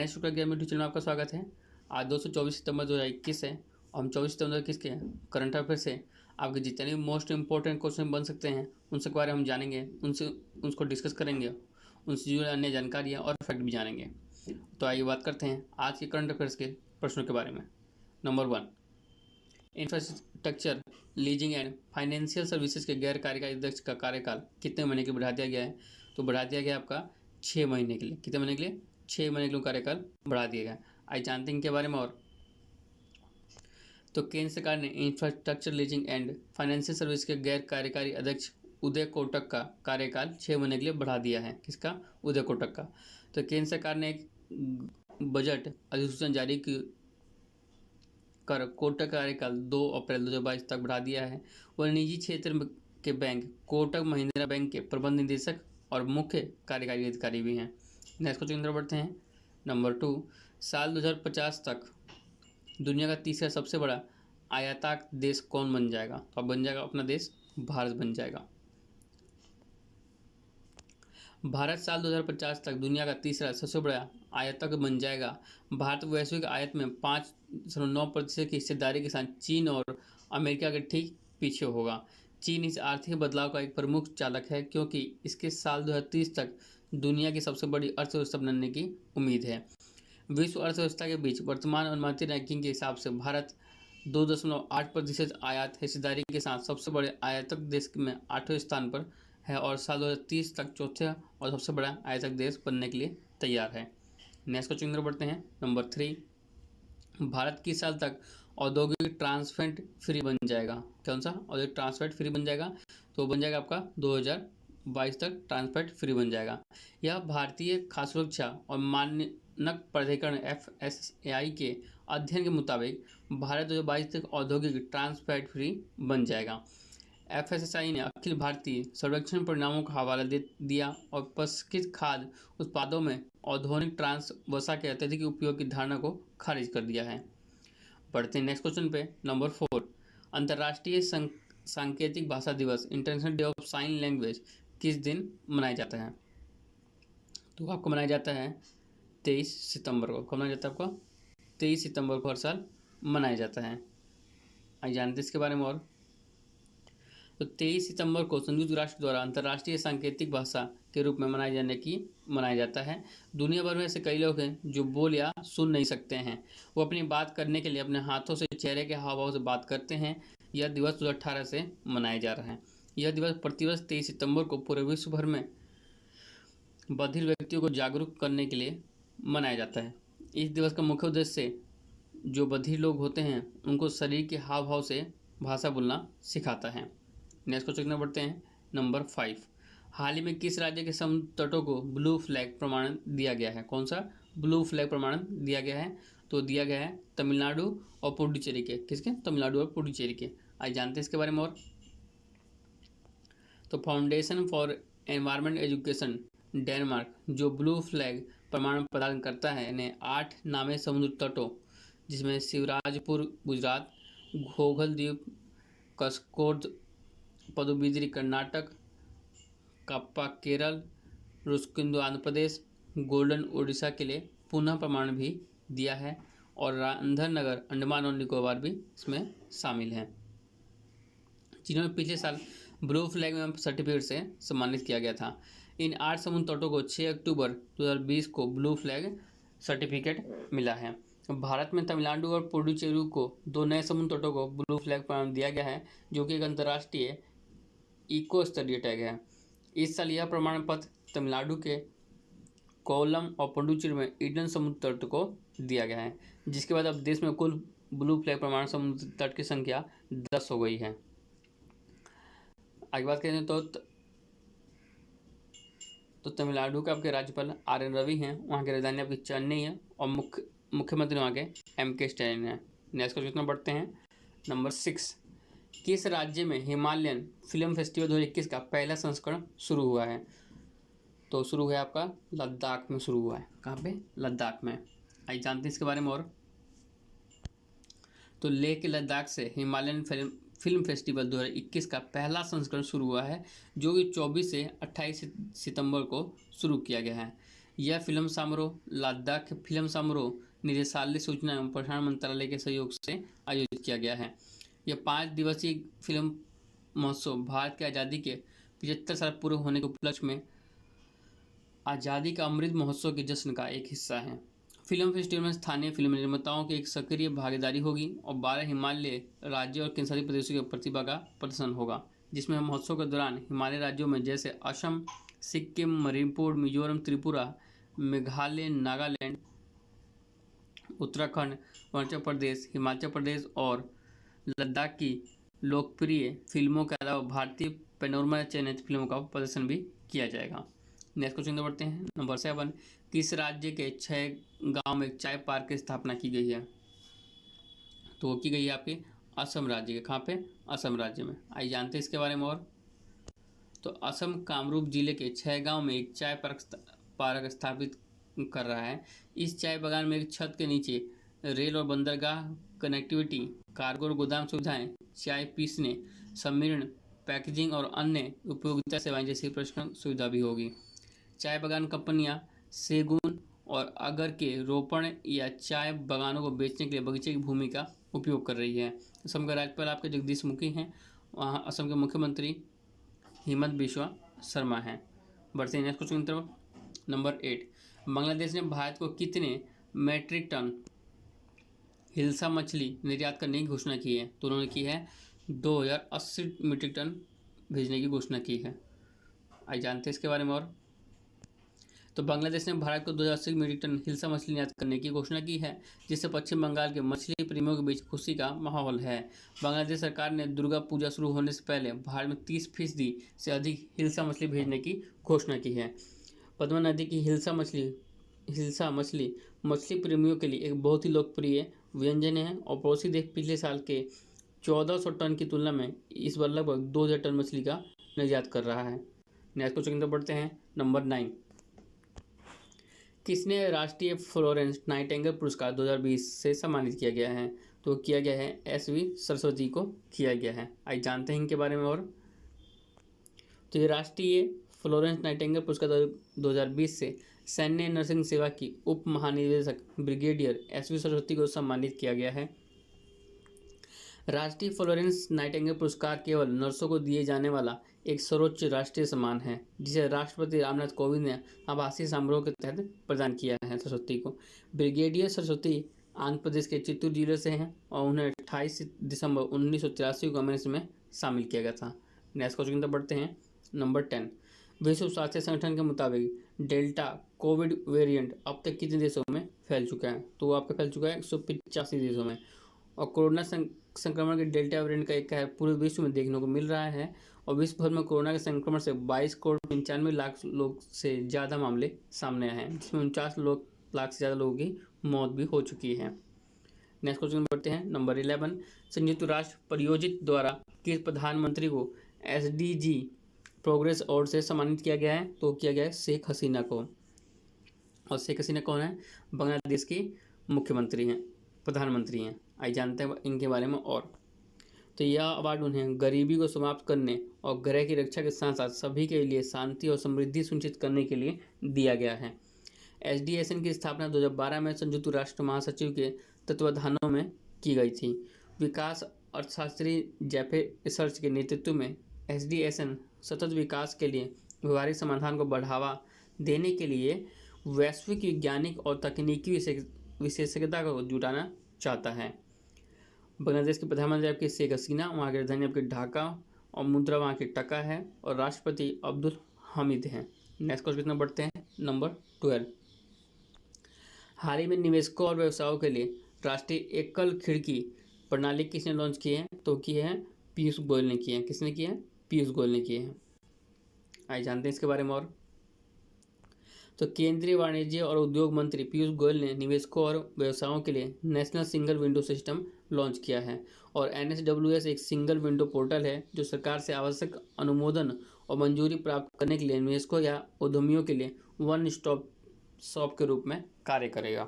NS Shukla game YouTube channel में आपका स्वागत है। आज 224 सितंबर 2021 है और हम 24 सितंबर 2021 के करंट अफेयर से आपके जितने भी मोस्ट इंपॉर्टेंट क्वेश्चन बन सकते हैं उनसे के बारे में हम जानेंगे, उनसे उसको डिस्कस करेंगे, उनसे जुड़े अन्य जानकारियाँ और फैक्ट भी जानेंगे। तो आइए बात करते हैं आज के करंट अफेयर्स के प्रश्नों के बारे में। Number 1, infrastructure leasing and financial services के गैर कार्यकारी अध्यक्ष का कार्यकाल कितने महीने के लिए बढ़ा दिया गया है? तो बढ़ा दिया गया आपका 6 महीने के लिए। कितने महीने के लिए? 6 महीने के लिए कार्यकाल बढ़ा दिया गया। आइए जानते हैं इनके बारे में। और तो केंद्र सरकार ने infrastructure leasing and financial service के गैर कार्यकारी अध्यक्ष उदय कोटक का कार्यकाल 6 महीने के लिए बढ़ा दिया है। किसका? उदय कोटक का। तो केंद्र सरकार ने एक बजट अधिसूचना जारी कर कोटक का कार्यकाल 2 अप्रैल 2022 तक बढ़ा दिया है। वह निजी क्षेत्र के बैंक कोटक महिंद्रा बैंक के प्रबंध निदेशक और मुख्य कार्यकारी अधिकारी भी हैं। नेक्स्ट क्वेश्चन की बढ़ते हैं। नंबर 2, साल 2050 तक दुनिया का तीसरा सबसे बड़ा आयातक देश कौन बन जाएगा? तो अब बन जाएगा अपना देश भारत बन जाएगा। भारत साल 2050 तक दुनिया का तीसरा सबसे बड़ा आयातक बन जाएगा। भारत वैश्विक आयत में 5.9% की हिस्सेदारी के साथ चीन और अमेरिका के ठीक पीछे होगा। चीन इस आर्थिक बदलाव का एक प्रमुख चालक है क्योंकि इसके साल 2030 तक दुनिया की सबसे बड़ी अर्थव्यवस्था बनने की उम्मीद है। विश्व अर्थव्यवस्था के बीच वर्तमान अनुमानित रैंकिंग के हिसाब से भारत 2.8% आयात हिस्सेदारी के साथ सबसे बड़े आयातक देश में 8वें स्थान पर है और साल 2030 तक चौथे और सबसे बड़ा आयातक देश बनने के लिए तैयार है। नेक्स्ट क्वेश्चन की बढ़ते हैं। नंबर 3, भारत किस साल तक औद्योगिक ट्रांसफर फ्री बन जाएगा? कौन सा औद्योगिक ट्रांसफर फ्री बन जाएगा? तो बन जाएगा आपका 2022 तक ट्रांसफर फ्री बन जाएगा। यह भारतीय खाद्य सुरक्षा और मानक प्राधिकरण FSSAI के अध्ययन के मुताबिक भारत 2022 तक औद्योगिक ट्रांसफर फ्री बन जाएगा। FSSAI ने अखिल भारतीय सर्वेक्षण परिणामों का हवाला दिया और प्रसंस्कृत खाद्य उत्पादों में औद्योगिक ट्रांस वसा के अत्यधिक उपयोग की धारणा को खारिज कर दिया है। बढ़ते हैं नेक्स्ट क्वेश्चन पे। नंबर 4, अंतर्राष्ट्रीय सांकेतिक भाषा दिवस international day of sine language किस दिन मनाया जाता है? तो आपको मनाया जाता है 23 सितंबर को। कब मनाया जाता है आपको? 23 सितंबर को हर साल मनाया जाता है। आइए जानते हैं इसके बारे में। और तो 23 सितंबर को संयुक्त राष्ट्र द्वारा अंतर्राष्ट्रीय सांकेतिक भाषा के रूप में मनाया जाता है। दुनिया भर में ऐसे कई लोग हैं जो बोल या सुन नहीं सकते हैं। वो अपनी बात करने के लिए अपने हाथों से चेहरे के हाव भाव से बात करते हैं। यह दिवस 2018 से मनाया जा रहा है। यह दिवस प्रतिवर्ष 23 सितंबर को पूरे विश्व भर में बधिर व्यक्तियों को जागरूक करने के लिए मनाया जाता है। इस दिवस का मुख्य उद्देश्य जो बधिर लोग होते हैं उनको शरीर के हाव भाव से भाषा बोलना सिखाता है। नेक्स्ट क्वेश्चन बढ़ते हैं। नंबर 5, हाल ही में किस राज्य के समुद्र तटों को ब्लू फ्लैग प्रमाणन दिया गया है? कौन सा ब्लू फ्लैग प्रमाणन दिया गया है? तो दिया गया है तमिलनाडु और पुडुचेरी के। किसके? तमिलनाडु और पुडुचेरी के। आइए जानते हैं इसके बारे में। और तो foundation for environment education Denmark जो ब्लू फ्लैग प्रमाण प्रदान करता है ने 8 नामे समुद्र तटों जिसमें शिवराजपुर गुजरात, घोघल द्वीप, कस्कोड पदुबिद्री कर्नाटक, कप्पा केरल, रुस्किंदो आंध्र प्रदेश, गोल्डन उड़ीसा के लिए पुनः प्रमाण भी दिया है और रांधनगर अंडमान और निकोबार भी इसमें शामिल हैं, जिन्होंने पिछले साल ब्लू फ्लैग में सर्टिफिकेट से सम्मानित किया गया था। इन 8 समुद्र तटों को 6 अक्टूबर 2020 को ब्लू फ्लैग सर्टिफिकेट मिला है। भारत में तमिलनाडु और पुडुचेरी को 2 नए समुद्र तटों को ब्लू फ्लैग प्रमाण दिया गया है जो कि एक अंतर्राष्ट्रीय इको स्तरीय टैग है। इस साल यह प्रमाण पत्र तमिलनाडु के कोल्लम और पुडुचेरी में ईडन समुद्र तट को दिया गया है, जिसके बाद अब देश में कुल ब्लू फ्लैग प्रमाण समुद्र तट की संख्या 10 हो गई है। आगे बात करें तो तमिलनाडु के आपके राज्यपाल RN रवि हैं, वहाँ की राजधानी आपकी चेन्नई है और मुख्यमंत्री वहाँ के MK स्टैलिन है। नेक्स्ट क्वेश्चन बढ़ते हैं। नंबर 6, किस राज्य में हिमालयन फिल्म फेस्टिवल 2021 का पहला संस्करण शुरू हुआ है? तो शुरू है आपका लद्दाख में शुरू हुआ है। कहाँ पे? लद्दाख में। आइए जानते हैं इसके बारे में। और तो लेह के लद्दाख से हिमालयन फिल्म फेस्टिवल 2021 का पहला संस्करण शुरू हुआ है जो कि 24 से 28 सितंबर को शुरू किया गया है। यह फिल्म समारोह लद्दाख फिल्म समारोह निदेशालय सूचना एवं प्रसारण मंत्रालय के सहयोग से आयोजित किया गया है। यह 5 दिवसीय फिल्म महोत्सव भारत की आज़ादी के 75 साल पूरे होने के उपलक्ष्य में आज़ादी का अमृत महोत्सव के जश्न का एक हिस्सा है। फिल्म फेस्टिवल में स्थानीय फिल्म निर्माताओं की एक सक्रिय भागीदारी होगी और 12 हिमालय राज्यों और केंद्रशासित प्रदेशों की प्रतिभा का प्रदर्शन होगा, जिसमें महोत्सव के दौरान हिमालय राज्यों में जैसे असम, सिक्किम, मणिपुर, मिजोरम, त्रिपुरा, मेघालय, नागालैंड, उत्तराखंड, अरुणाचल प्रदेश, हिमाचल प्रदेश और लद्दाख की लोकप्रिय फिल्मों के अलावा भारतीय पैनोरमा चयनित फिल्मों का प्रदर्शन भी किया जाएगा। नेक्स्ट क्वेश्चन बढ़ते हैं। नंबर 7, किस राज्य के 6 गांव में एक चाय पार्क की स्थापना की गई है? तो वो की गई है आपके असम राज्य के। कहाँ पे? असम राज्य में। आइए जानते हैं इसके बारे में और। तो असम कामरूप जिले के 6 गांव में एक चाय पार्क स्थापित कर रहा है। इस चाय बागान में एक छत के नीचे रेल और बंदरगाह कनेक्टिविटी, कार्गो और गोदाम सुविधाएं, चाय पीसने, सम्मिलन, पैकेजिंग और अन्य उपयोगिता सेवाएं जैसी प्रशिक्षण सुविधा भी होगी। चाय बागान कंपनियां सेगुन और अगर के रोपण या चाय बागानों को बेचने के लिए बगीचे की भूमि का उपयोग कर रही है। असम का राज्यपाल आपके जगदीश मुखी हैं। वहाँ असम के मुख्यमंत्री हिमंत बिस्वा शर्मा हैं। बढ़ते हैं नेक्स्ट क्वेश्चन की तरफ। नंबर 8, बांग्लादेश ने भारत को कितने मेट्रिक टन हिल्सा मछली निर्यात करने की घोषणा की है? तो उन्होंने की है 2080 मीट्रिक टन भेजने की घोषणा की है। आइए जानते हैं इसके बारे में और। तो बांग्लादेश ने भारत को 2080 मीट्रिक टन हिल्सा मछली निर्यात करने की घोषणा की है, जिससे पश्चिम बंगाल के मछली प्रेमियों के बीच खुशी का माहौल है। बांग्लादेश सरकार ने दुर्गा पूजा शुरू होने से पहले भारत में 30% से अधिक हिल्सा मछली भेजने की घोषणा की है। पद्मा नदी की हिल्सा मछली मछली प्रेमियों के लिए एक बहुत ही लोकप्रिय व्यंजन है और पड़ोसी देश पिछले साल के 1400 टन की तुलना में इस बार लगभग 2000 टन मछली का निर्यात कर रहा है। नेक्स्ट क्वेश्चन की तरफ बढ़ते हैं। नंबर 9, किसने राष्ट्रीय फ्लोरेंस नाइटिंगेल पुरस्कार 2020 से सम्मानित किया गया है? तो किया गया है SV सरस्वती को किया गया है। आइए जानते हैं इनके बारे में और। तो ये राष्ट्रीय फ्लोरेंस नाइटिंगेल पुरस्कार 2020 से सैन्य नर्सिंग सेवा की उप महानिदेशक ब्रिगेडियर SV सरस्वती को सम्मानित किया गया है। राष्ट्रीय फ्लोरेंस नाइटिंगेल पुरस्कार केवल नर्सों को दिए जाने वाला एक सर्वोच्च राष्ट्रीय सम्मान है, जिसे राष्ट्रपति रामनाथ कोविंद ने आभासी समारोह के तहत प्रदान किया है सरस्वती को। ब्रिगेडियर सरस्वती आंध्र प्रदेश के चित्तूर जिले से हैं और उन्हें 28 दिसंबर 1983 को अमेरिका में शामिल किया गया था। नेक्स्ट क्वेश्चन तक बढ़ते हैं। नंबर 10, विश्व स्वास्थ्य संगठन के मुताबिक डेल्टा कोविड वेरिएंट अब तक कितने देशों में फैल चुका है? तो वो आपका फैल चुका है 185 देशों में। और कोरोना संक्रमण के डेल्टा वेरिएंट का एक कहर पूरे विश्व में देखने को मिल रहा है और विश्व भर में कोरोना के संक्रमण से 22 करोड़ 95 लाख लोग से ज़्यादा मामले सामने आए हैं, जिसमें 49 लाख से ज़्यादा लोगों की मौत भी हो चुकी है। नेक्स्ट क्वेश्चन बढ़ते हैं। नंबर 11, संयुक्त राष्ट्र परियोजित द्वारा किस प्रधानमंत्री को SDG प्रोग्रेस अवार्ड से सम्मानित किया गया है? तो किया गया है शेख हसीना को। और शेख हसीना कौन है? बांग्लादेश की मुख्यमंत्री हैं, प्रधानमंत्री हैं। आइए जानते हैं इनके बारे में और। तो यह अवार्ड उन्हें गरीबी को समाप्त करने और ग्रह की रक्षा के साथ साथ सभी के लिए शांति और समृद्धि सुनिश्चित करने के लिए दिया गया है। SDSN की स्थापना 2012 में संयुक्त राष्ट्र महासचिव के तत्वाधानों में की गई थी। विकास अर्थशास्त्री जेफे रिसर्च के नेतृत्व में SDSN सतत विकास के लिए व्यवहारिक समाधान को बढ़ावा देने के लिए वैश्विक वैज्ञानिक और तकनीकी विशेषज्ञता को जुटाना चाहता है। बांग्लादेश के प्रधानमंत्री आपके शेख हसीना, वहाँ की राजधानी आपकी ढाका और मुद्रा वहाँ की टका है और राष्ट्रपति अब्दुल हामिद हैं। नेक्स्ट क्वेश्चन में बढ़ते हैं। नंबर 12, हाल ही में निवेशकों और व्यवसायों के लिए राष्ट्रीय एकल खिड़की प्रणाली किसने लॉन्च की है? तो की है पीयूष गोयल ने की है। किसने की है? पीयूष गोयल ने की है। आइए जानते हैं इसके बारे में और। तो केंद्रीय वाणिज्य और उद्योग मंत्री पीयूष गोयल ने निवेशकों और व्यवसायों के लिए national single window system launch किया है और NSWS एक सिंगल विंडो पोर्टल है जो सरकार से आवश्यक अनुमोदन और मंजूरी प्राप्त करने के लिए निवेशकों या उद्यमियों के लिए वन स्टॉप शॉप के रूप में कार्य करेगा।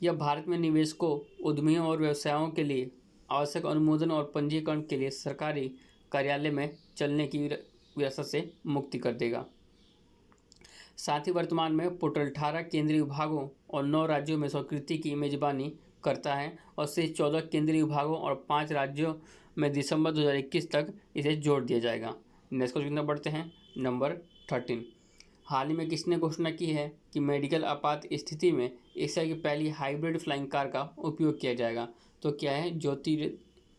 यह भारत में निवेशकों, उद्यमियों और व्यवसायों के लिए आवश्यक अनुमोदन और पंजीकरण के लिए सरकारी कार्यालय में चलने की विरासत से मुक्ति कर देगा। साथ ही वर्तमान में पोर्टल 18 केंद्रीय विभागों और 9 राज्यों में संस्कृति की मेजबानी करता है और शेष 14 केंद्रीय विभागों और 5 राज्यों में दिसंबर 2021 तक इसे जोड़ दिया जाएगा। नेक्स्ट क्वेश्चन बढ़ते हैं, नंबर 13। हाल ही में किसने घोषणा की है कि मेडिकल आपात स्थिति में एशिया की पहली हाइब्रिड फ्लाइंग कार का उपयोग किया जाएगा? तो क्या है,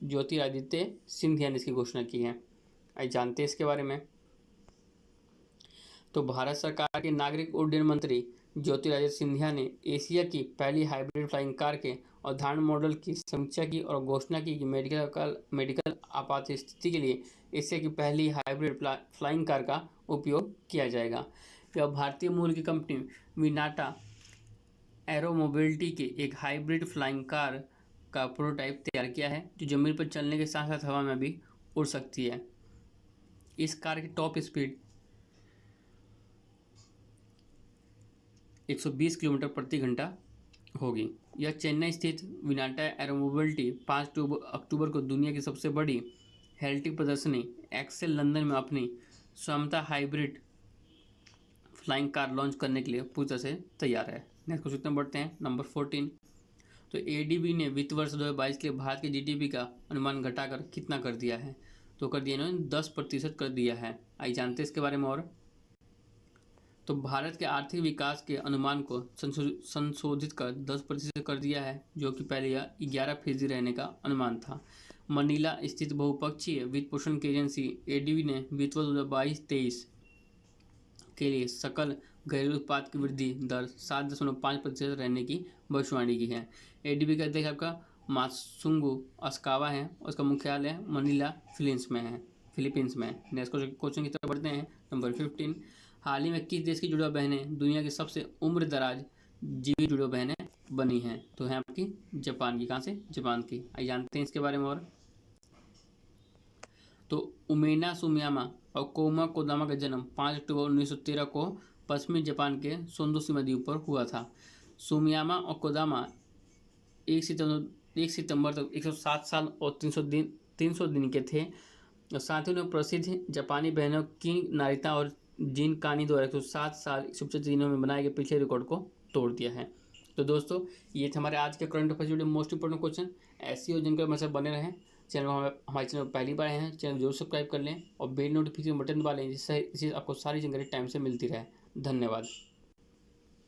ज्योतिरादित्य सिंधिया ने इसकी घोषणा की है। आइए जानते हैं इसके बारे में। तो भारत सरकार के नागरिक उड्डयन मंत्री ज्योतिरादित्य सिंधिया ने एशिया की पहली हाइब्रिड फ्लाइंग कार के अवधारण मॉडल की समीक्षा की और घोषणा की कि मेडिकल आपात स्थिति के लिए एशिया की पहली हाइब्रिड फ्लाइंग कार का उपयोग किया जाएगा। यह भारतीय मूल की कंपनी विनाटा एरो मोबिलिटी के एक हाइब्रिड फ्लाइंग कार का प्रोटोटाइप तैयार किया है, जो जमीन पर चलने के साथ साथ हवा में भी उड़ सकती है। इस कार की टॉप स्पीड 120 किलोमीटर प्रति घंटा होगी। यह चेन्नई स्थित विनाटा एरोमोबिलिटी 5 अक्टूबर को दुनिया की सबसे बड़ी हेल्टिक प्रदर्शनी एक्सेल लंदन में अपनी क्षमता हाइब्रिड फ्लाइंग कार लॉन्च करने के लिए पूरी तरह से तैयार है। नेक्स्ट क्वेश्चन बढ़ते हैं, नंबर 14। तो एडीबी ने वित्त वर्ष 2022 के लिए भारत के जीडीपी का अनुमान घटाकर कितना कर दिया है? तो कर दिया इन्होंने 10% कर दिया है। आइए जानते हैं इसके बारे में और। तो भारत के आर्थिक विकास के अनुमान को संशोधित कर 10% कर दिया है, जो कि पहले यह 11% रहने का अनुमान था। मनीला स्थित बहुपक्षीय वित्त पोषण की एजेंसी एडीबी ने वित्त वर्ष 2022-23 के लिए सकल घरेलू उत्पाद की वृद्धि दर 7.5% रहने की भविष्यवाणी की है। एडीबी का अध्यक्ष आपका मात्सुंगु अस्कावा है, उसका मुख्यालय मनीला फिलीपींस में। नेक्स्ट क्वेश्चन की तरफ बढ़ते हैं, नंबर 15। हाल ही में किस देश की जुड़वा बहनें दुनिया की सबसे उम्र दराज जीवित जुड़वा बहनें बनी हैं? तो है आपकी जापान की। कहाँ से? जापान की। आइए जानते हैं इसके बारे में और। तो उमेना सुमियामा और कोमा कोदामा का जन्म 5 अक्टूबर 1913 को पश्चिमी जापान के सोंदोशिमा द्वीप पर हुआ था। सुमियामा और कोदामा 1 सितंबर तक 107 साल और 300 दिन के थे। और साथ ही उन्होंने प्रसिद्ध जापानी बहनों की नारिता और जिन कानी द्वारा 107 साल 125 दिनों में बनाए गए पिछले रिकॉर्ड को तोड़ दिया है। तो दोस्तों, ये थे हमारे आज के current affairs video most important question. ऐसी और जिनके हमारे साथ बने रहें। हमारे चैनल पर पहली बार आए हैं, चैनल जरूर सब्सक्राइब कर लें और बेल नोटिफिकेशन बटन दबा लें, जिससे आपको सारी जानकारी टाइम से मिलती रहे। धन्यवाद।